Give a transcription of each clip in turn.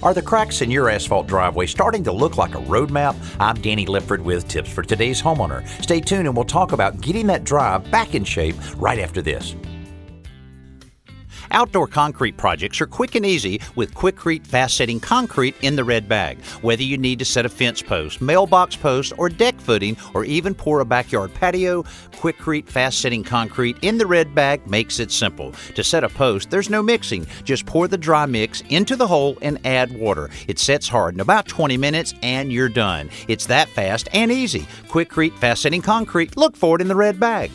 Are the cracks in your asphalt driveway starting to look like a road map? I'm Danny Lipford with tips for today's homeowner. Stay tuned and we'll talk about getting that drive back in shape right after this. Outdoor concrete projects are quick and easy with Quikrete fast-setting concrete in the red bag. Whether you need to set a fence post, mailbox post, or deck footing, or even pour a backyard patio, Quikrete fast-setting concrete in the red bag makes it simple. To set a post, there's no mixing. Just pour the dry mix into the hole and add water. It sets hard in about 20 minutes and you're done. It's that fast and easy. Quikrete fast-setting concrete. Look for it in the red bag.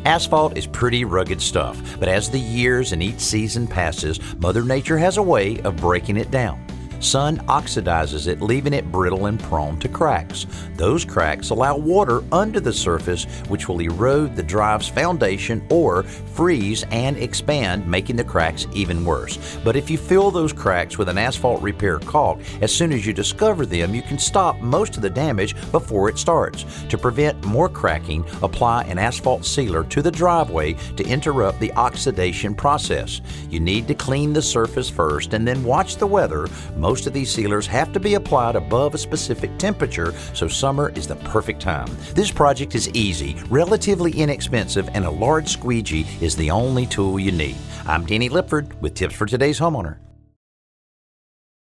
Asphalt is pretty rugged stuff, but as the years and each season passes, Mother Nature has a way of breaking it down. Sun oxidizes it, leaving it brittle and prone to cracks. Those cracks allow water under the surface, which will erode the drive's foundation or freeze and expand, making the cracks even worse. But if you fill those cracks with an asphalt repair caulk, as soon as you discover them, you can stop most of the damage before it starts. To prevent more cracking, apply an asphalt sealer to the driveway to interrupt the oxidation process. You need to clean the surface first and then watch the weather. Most of these sealers have to be applied above a specific temperature, so summer is the perfect time. This project is easy, relatively inexpensive, and a large squeegee is the only tool you need. I'm Danny Lipford with tips for today's homeowner.